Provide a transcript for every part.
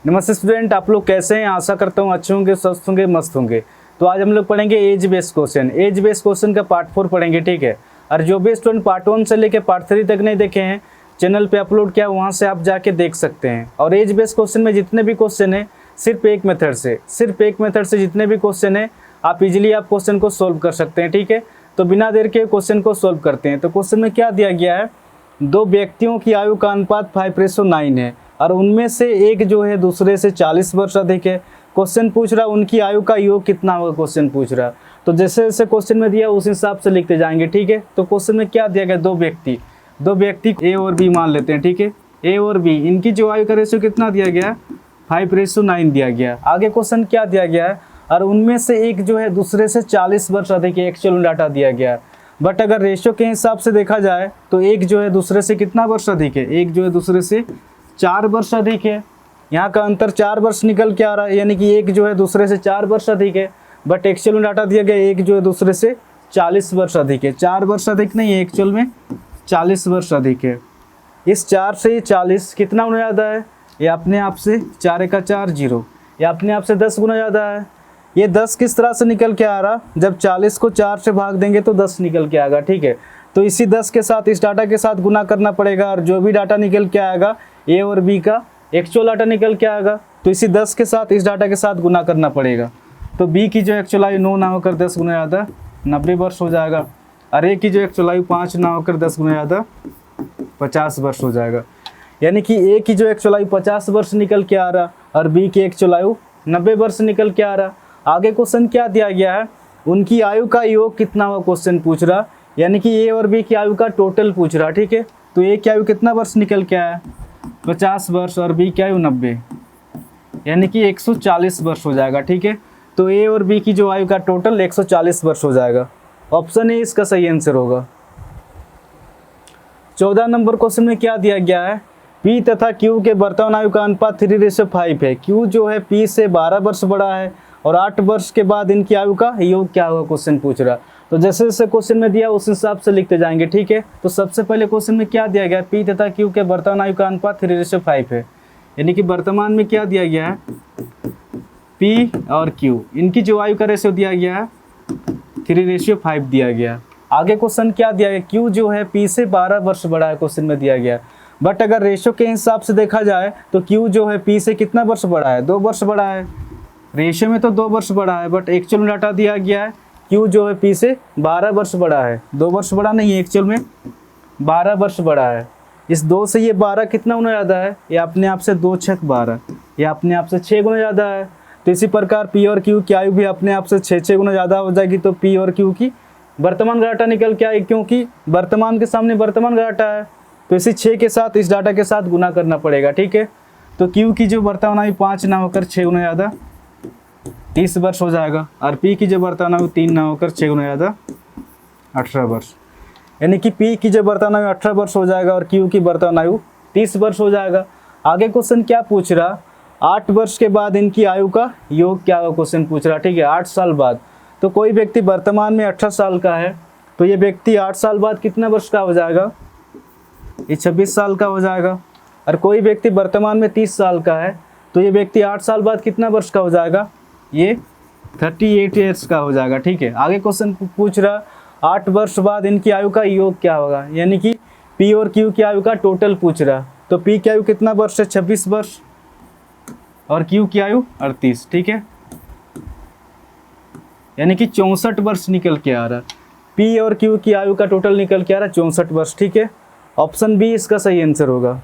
नमस्ते स्टूडेंट, आप लोग कैसे हैं? आशा करता हूँ अच्छे होंगे, स्वस्थ होंगे, मस्त होंगे। तो आज हम लोग पढ़ेंगे age based question. Age based question का पार्ट 4 पढ़ेंगे, ठीक है। और जो भी स्टूडेंट पार्ट 1 से लेके पार्ट 3 तक नहीं देखे हैं, चैनल पे अपलोड किया, वहाँ से आप जाके देख सकते हैं। और एज बेस्ड क्वेश्चन में जितने भी क्वेश्चन है सिर्फ एक मेथड से जितने भी क्वेश्चन है आप इजीली आप क्वेश्चन को सोल्व कर सकते हैं, ठीक है। तो बिना देर के क्वेश्चन को सोल्व करते हैं। तो क्वेश्चन में क्या दिया गया है, दो व्यक्तियों की आयु का अनुपात 5:9 है और उनमें से एक जो है दूसरे से 40 वर्ष अधिक है। क्वेश्चन पूछ रहा उनकी आयु का योग कितना होगा, क्वेश्चन पूछ रहा। तो जैसे जैसे क्वेश्चन में दिया उस हिसाब से लिखते जाएंगे, ठीक है। तो क्वेश्चन में क्या दिया गया, दो व्यक्ति ए और बी मान लेते हैं, ठीक है। ए और बी, इनकी जो आयु का रेशियो कितना दिया गया, 5:9 दिया गया। आगे क्वेश्चन क्या दिया गया है, और उनमें से एक जो है दूसरे से 40 वर्ष अधिक है। एक्चुअल डाटा दिया गया है, बट अगर रेशियो के हिसाब से देखा जाए तो एक जो है दूसरे से कितना वर्ष अधिक है, एक जो है दूसरे से 4 वर्ष अधिक है। यहाँ का अंतर 4 वर्ष निकल के आ रहा है, यानी कि एक जो है दूसरे से 4 वर्ष अधिक है। बट एक्चुअल में डाटा दिया गया एक जो है दूसरे से 40 वर्ष अधिक है। 4 वर्ष अधिक नहीं है, एक्चुअल में 40 वर्ष अधिक है। इस 4 से 40 कितना गुना ज़्यादा है, ये अपने आप से 4 × 4 0, ये अपने आप से 10 गुना ज़्यादा है। ये 10 किस तरह से निकल के आ रहा, जब 40 को 4 से भाग देंगे तो 10 निकल के आएगा, ठीक है। तो इसी 10 के साथ इस डाटा के साथ गुना करना पड़ेगा, और जो भी डाटा निकल के आएगा ए और बी का एक्चुअल डाटा निकल के आएगा। तो इसी 10 के साथ इस डाटा के साथ गुना करना पड़ेगा। तो बी की जो एक्चुअल आयु 9 ना होकर 10 गुना ज़्यादा 90 वर्ष हो जाएगा, और ए की जो एक्चुअल आयु 5 ना होकर 10 गुना ज़्यादा 50 वर्ष हो जाएगा। यानी कि ए की जो एक्चुअल आयु 50 वर्ष निकल के आ रहा, और बी की एक्चुअल आयु 90 वर्ष निकल के आ रहा। आगे क्वेश्चन क्या दिया गया है, उनकी आयु का योग कितना हुआ, क्वेश्चन पूछ रहा। यानी कि ए और बी की आयु का टोटल पूछ रहा, ठीक है। तो ए की आयु कितना वर्ष निकल के आया, 50 वर्ष, और बी की आयु 90, यानी कि 140 वर्ष हो जाएगा, ठीक है। तो ए और बी की जो आयु का टोटल 140 वर्ष हो जाएगा। ऑप्शन ए इसका सही आंसर होगा। 14 नंबर क्वेश्चन में क्या दिया गया है, पी तथा क्यू के वर्तमान आयु का अनुपात 3:5 है। क्यू जो है पी से 12 वर्ष बड़ा है, और 8 वर्ष के बाद इनकी आयु का योग क्या होगा, क्वेश्चन पूछ रहा। तो जैसे जैसे क्वेश्चन में दिया उस हिसाब से लिखते जाएंगे, ठीक है। तो सबसे पहले क्वेश्चन में क्या दिया गया, पी तथा क्यू के वर्तमान आयु का अनुपात 3:5 है। यानी कि वर्तमान में क्या दिया गया है, पी और क्यू, इनकी जो आयु का रेशियो दिया गया है 3:5 दिया गया। आगे क्वेश्चन क्या दिया गया, क्यू जो है पी से 12 वर्ष बड़ा है, क्वेश्चन में दिया गया। बट अगर रेशियो के हिसाब से देखा जाए तो क्यू जो है पी से कितना वर्ष बड़ा है, 2 वर्ष बड़ा है। रेशियो में तो 2 वर्ष बड़ा है, बट एक्चुअल में डाटा दिया गया है क्यू जो है पी से 12 वर्ष बड़ा है। 2 वर्ष बड़ा नहीं है, एक्चुअल में 12 वर्ष बड़ा है। इस 2 से ये 12 कितना गुना ज़्यादा है, ये अपने आप से 2 × 6 = 12, ये अपने आप से 6 गुना ज़्यादा है। तो इसी प्रकार पी और क्यू की आयु भी अपने आप से 6 गुना ज़्यादा हो जाएगी। तो पी और क्यू की वर्तमान का डाटा निकल के आए, क्योंकि वर्तमान के सामने वर्तमान का डाटा है। तो इसी 6 के साथ इस डाटा के साथ गुना करना पड़ेगा, ठीक है। तो क्यू की जो वर्तमान आयु 5 ना होकर 6 गुना ज़्यादा 30 वर्ष हो जाएगा, और पी की जो वर्तमान आयु 3 ना होकर 6 गुना ज़्यादा 18 वर्ष। यानी कि पी की जो वर्तमान आयु 18 वर्ष हो जाएगा, और क्यू की वर्तमान आयु 30 वर्ष हो जाएगा। आगे क्वेश्चन क्या पूछ रहा, 8 वर्ष के बाद इनकी आयु का योग क्या होगा, क्वेश्चन पूछ रहा, ठीक है। 8 साल बाद, तो कोई व्यक्ति वर्तमान में 18 साल का है, तो ये व्यक्ति 8 साल बाद कितना वर्ष का हो जाएगा, ये 26 साल का हो जाएगा। और कोई व्यक्ति वर्तमान में 30 साल का है, तो ये व्यक्ति 8 साल बाद कितना वर्ष का हो जाएगा, ये 38 ईयर्स का हो जाएगा, ठीक है। आगे क्वेश्चन पूछ रहा 8 वर्ष बाद इनकी आयु का योग क्या होगा, यानी कि पी और क्यू की आयु का टोटल पूछ रहा। तो पी की आयु कितना वर्ष है, 26 वर्ष, और क्यू की आयु 38, ठीक है। यानी कि 64 वर्ष निकल के आ रहा। पी और क्यू की आयु का टोटल निकल के आ रहा 64 वर्ष, ठीक है। ऑप्शन बी इसका सही आंसर होगा।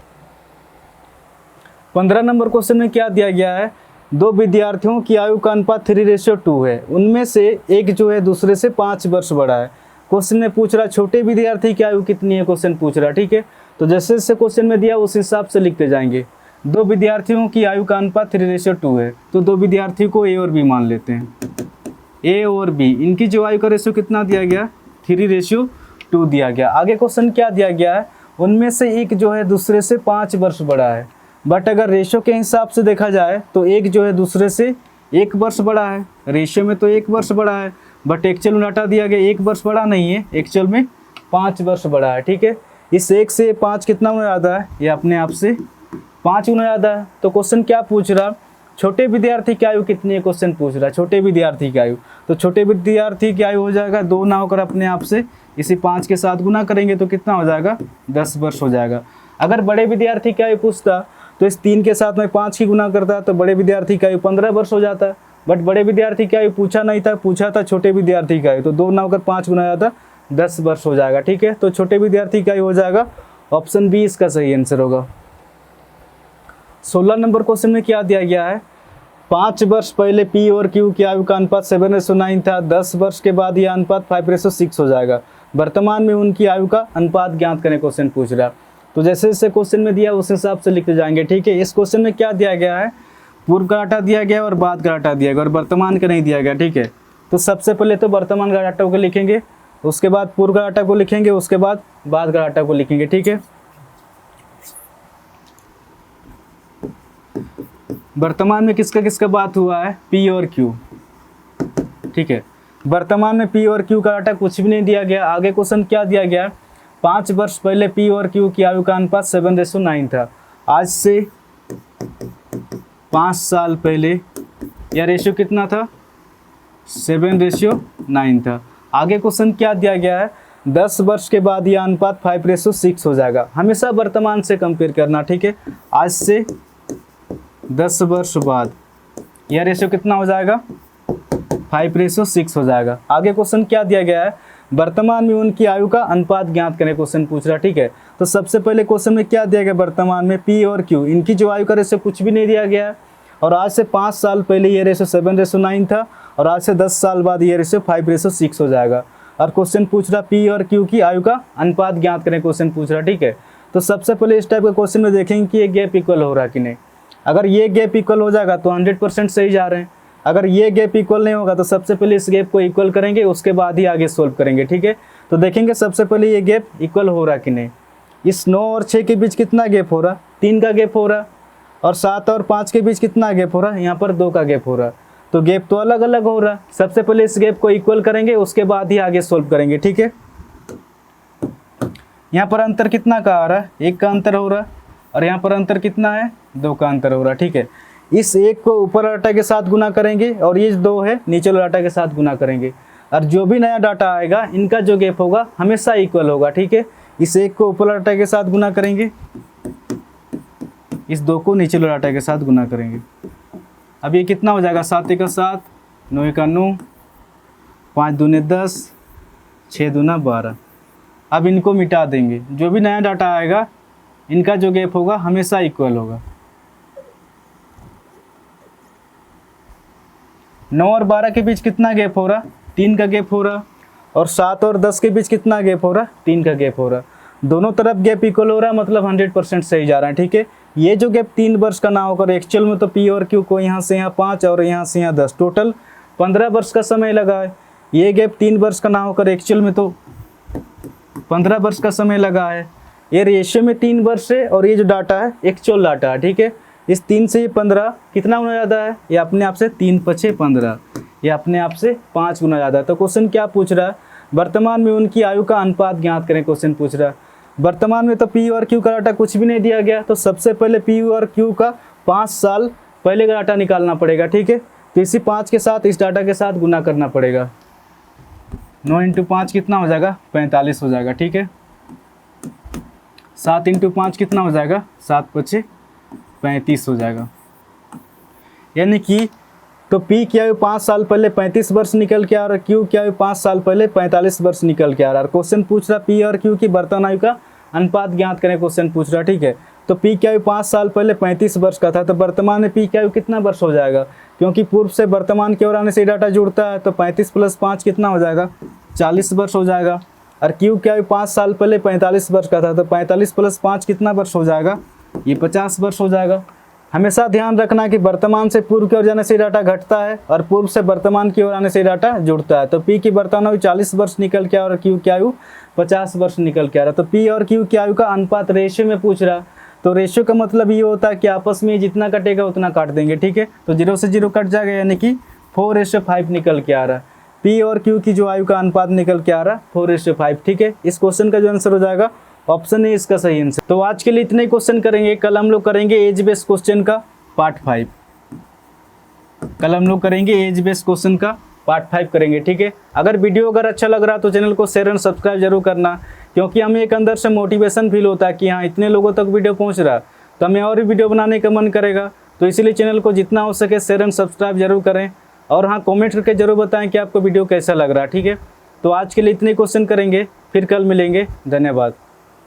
15 नंबर क्वेश्चन में क्या दिया गया है, दो विद्यार्थियों की आयु का अनुपात 3:2 है। उनमें से एक जो है दूसरे से 5 वर्ष बड़ा है। क्वेश्चन में पूछ रहा छोटे विद्यार्थी की आयु कितनी है, क्वेश्चन पूछ रहा, ठीक है। तो जैसे जैसे क्वेश्चन में दिया उस हिसाब से लिखते जाएंगे। दो विद्यार्थियों की आयु का अनुपात 3:2 है। तो दो विद्यार्थियों को ए और बी मान लेते हैं। ए और बी, इनकी जो आयु का रेशियो कितना दिया गया, 3:2 दिया गया। आगे क्वेश्चन क्या दिया गया है, उनमें से एक जो है दूसरे से 5 वर्ष बड़ा है। बट अगर रेशियो के हिसाब से देखा जाए तो एक जो है दूसरे से 1 वर्ष बड़ा है। रेशियो में तो 1 वर्ष बड़ा है, बट एक्चुअल में डाटा दिया गया 1 वर्ष बड़ा नहीं है, एक्चुअल में 5 वर्ष बड़ा है, ठीक है। इस 1 से 5 कितना में ज़्यादा है, ये अपने आप से 5 गुना ज़्यादा है। तो क्वेश्चन क्या पूछ रहा, छोटे विद्यार्थी की आयु कितनी है, क्वेश्चन पूछ रहा है छोटे विद्यार्थी की आयु। तो छोटे विद्यार्थी की आयु हो जाएगा 2 ना होकर अपने आप से इसी 5 के साथ गुना करेंगे तो कितना हो जाएगा, 10 वर्ष हो जाएगा। अगर बड़े विद्यार्थी की आयु पूछता तो इस 3 के साथ में 5 की गुना करता तो बड़े विद्यार्थी की आयु 15 वर्ष हो जाता। बट बड़े विद्यार्थी की आयु पूछा नहीं था, पूछा था छोटे विद्यार्थी की आयु, तो 2 ना होकर 5 गुना ज़्यादा 10 वर्ष हो जाएगा। ठीक है, तो छोटे विद्यार्थी की आयु हो जाएगा ऑप्शन बी इसका सही आंसर होगा। 16 नंबर क्वेश्चन में क्या दिया गया है, 5 वर्ष पहले पी और क्यू की आयु का अनुपात 7:9 था, 10 वर्ष के बाद यह अनुपात 5:6 हो जाएगा। वर्तमान में उनकी आयु का अनुपात ज्ञात करें, क्वेश्चन पूछ रहा। तो जैसे जैसे क्वेश्चन में दिया उस हिसाब से लिखते जाएंगे। ठीक है, इस क्वेश्चन में क्या दिया गया है, पूर्व का डाटा दिया गया और बाद का डाटा दिया गया और वर्तमान का नहीं दिया गया। ठीक है, तो सबसे पहले तो वर्तमान का डाटा को लिखेंगे, उसके बाद पूर्व का डाटा को लिखेंगे, उसके बाद का डाटा को लिखेंगे। ठीक है, वर्तमान में किसका किसका बात हुआ है, पी और क्यू। ठीक है, वर्तमान में पी और क्यू का डाटा कुछ भी नहीं दिया गया। आगे क्वेश्चन क्या दिया गया, 5 वर्ष पहले पी और क्यू की आयु का अनुपात 7:9 था। आज से 5 साल पहले यह रेशियो कितना था, 7:9 था। आगे क्वेश्चन क्या दिया गया है, 10 वर्ष के बाद यह अनुपात 5:6 हो जाएगा। हमेशा वर्तमान से कंपेयर करना। ठीक है, आज से 10 वर्ष बाद यह रेशियो कितना हो जाएगा, 5:6 हो जाएगा। आगे क्वेश्चन क्या दिया गया है, वर्तमान में उनकी आयु का अनुपात ज्ञात करें, क्वेश्चन पूछ रहा। ठीक है, तो सबसे पहले क्वेश्चन में क्या दिया गया, वर्तमान में पी और क्यू इनकी जो आयु का रेशियो कुछ भी नहीं दिया गया है। और आज से 5 साल पहले ये रेशियो 7:9 था और आज से 10 साल बाद ये रेशियो 5:6 हो जाएगा। और क्वेश्चन पूछ रहा पी और क्यू की आयु का अनुपात ज्ञात करें, क्वेश्चन पूछ रहा। ठीक है, तो सबसे पहले इस टाइप के क्वेश्चन में देखेंगे कि ये गैप इक्वल हो रहा है कि नहीं। अगर ये गैप इक्वल हो जाएगा तो 100% सही जा रहे हैं। अगर ये गैप इक्वल नहीं होगा तो सबसे पहले इस गैप को इक्वल करेंगे, उसके बाद ही आगे सोल्व करेंगे। ठीक है, तो देखेंगे सबसे पहले ये गैप इक्वल हो रहा कि नहीं। इस 9 और 6 के बीच कितना गैप हो रहा, 3 का गैप हो रहा। और 7 और 5 के बीच कितना गैप हो रहा, यहाँ पर 2 का गैप हो रहा। तो गैप तो अलग अलग हो रहा। सबसे पहले इस गैप को इक्वल करेंगे, उसके बाद ही आगे सोल्व करेंगे। ठीक है, यहाँ पर अंतर कितना का आ रहा है, 1 का अंतर हो रहा। और यहाँ पर अंतर कितना है, 2 का अंतर हो रहा। ठीक है, इस 1 को ऊपर डाटा के साथ गुना करेंगे और ये 2 है नीचे डाटा के साथ गुना करेंगे। और जो भी नया डाटा आएगा इनका जो गैप होगा हमेशा इक्वल होगा। ठीक है, इस 1 को ऊपर डाटा के साथ गुना करेंगे, इस 2 को नीचे डाटा के साथ गुना करेंगे। अब ये कितना हो जाएगा, 7 का 7, 9 का 9, 5 दूने 10, 6 दूना 12। अब इनको मिटा देंगे, जो भी नया डाटा आएगा इनका जो गैप होगा हमेशा इक्वल होगा। 9 और 12 के बीच कितना गैप हो रहा, 3 का गैप हो रहा। और 7 और 10 के बीच कितना गैप हो रहा, 3 का गैप हो रहा। दोनों तरफ गैप इक्वल हो रहा है, मतलब 100% सही जा रहा है। ठीक है, ये जो गैप 3 वर्ष का ना होकर एक्चुअल में तो पी और क्यू को यहाँ से यहाँ 5 और यहाँ से यहाँ 10, टोटल 15 वर्ष का समय लगा है। ये गैप 3 वर्ष का ना होकर एक्चुअल में तो 15 वर्ष का समय लगा है। ये रेशियो में 3 वर्ष है और ये जो डाटा है एक्चुअल डाटा है। ठीक है, इस 3 से ये 15 कितना गुना ज़्यादा है, ये अपने आप से 3 × 15, ये अपने आप से 5 गुना ज़्यादा है। तो क्वेश्चन क्या पूछ रहा है, वर्तमान में उनकी आयु का अनुपात ज्ञात करें, क्वेश्चन पूछ रहा है। वर्तमान में तो पी और क्यू का डाटा कुछ भी नहीं दिया गया, तो सबसे पहले पी और क्यू का 5 साल पहले का डाटा निकालना पड़ेगा। ठीक है, तो इसी 5 के साथ इस डाटा के साथ गुना करना पड़ेगा। 9 × 5 कितना हो जाएगा, 45 हो जाएगा। ठीक है, 7 × 5 कितना हो जाएगा, 7 × 5 35 हो जाएगा। यानी कि तो P की आयु 5 साल पहले 35 वर्ष निकल के आ रहा है, Q की आयु 5 साल पहले 45 वर्ष निकल के आ रहा है। क्वेश्चन पूछ रहा P और Q की वर्तमान आयु का अनुपात ज्ञात करें, क्वेश्चन पूछ रहा। ठीक है, तो P की आयु 5 साल पहले 35 वर्ष का था, तो वर्तमान में P की आयु कितना वर्ष हो जाएगा, क्योंकि पूर्व से वर्तमान की ओर आने से डाटा जुड़ता है। तो 35 + 5 कितना हो जाएगा, 40 वर्ष हो जाएगा। और Q की आयु 5 साल पहले 45 वर्ष का था, तो 45 + 5 कितना वर्ष हो जाएगा, ये 50 वर्ष हो जाएगा। हमेशा ध्यान रखना कि वर्तमान से पूर्व की ओर जाने से डाटा घटता है और पूर्व से वर्तमान की ओर आने से डाटा जुड़ता है। तो P की वर्तमान आयु 40 वर्ष निकल के आ रहा है, Q की आयु 50 वर्ष निकल के आ रहा है। तो P और Q की आयु का अनुपात रेशियो में पूछ रहा। तो रेशियो का मतलब ये होता है कि आपस में जितना कटेगा उतना काट देंगे। ठीक है, तो 0 से 0 कट जाएगा, यानी कि 4:5 निकल के आ रहा है। P और Q की जो आयु का अनुपात निकल के आ रहा है 4:5। ठीक है, इस क्वेश्चन का जो आंसर हो जाएगा ऑप्शन ए इसका सही आंसर। तो आज के लिए इतने क्वेश्चन करेंगे, कल हम लोग करेंगे एज बेस्ड क्वेश्चन का पार्ट 5। कल हम लोग करेंगे एज बेस्ड क्वेश्चन का पार्ट 5 करेंगे, ठीक है। अगर वीडियो अगर अच्छा लग रहा तो चैनल को शेयर एंड सब्सक्राइब जरूर करना, क्योंकि हमें एक अंदर से मोटिवेशन फील होता है कि हाँ इतने लोगों तक वीडियो पहुँच रहा, तो हमें और भी वीडियो बनाने का मन करेगा। तो इसीलिए चैनल को जितना हो सके शेयर एंड सब्सक्राइब जरूर करें, और हाँ कमेंट करके जरूर बताएं कि आपको वीडियो कैसा लग रहा है, ठीक है। तो आज के लिए इतने क्वेश्चन करेंगे, फिर कल मिलेंगे। धन्यवाद।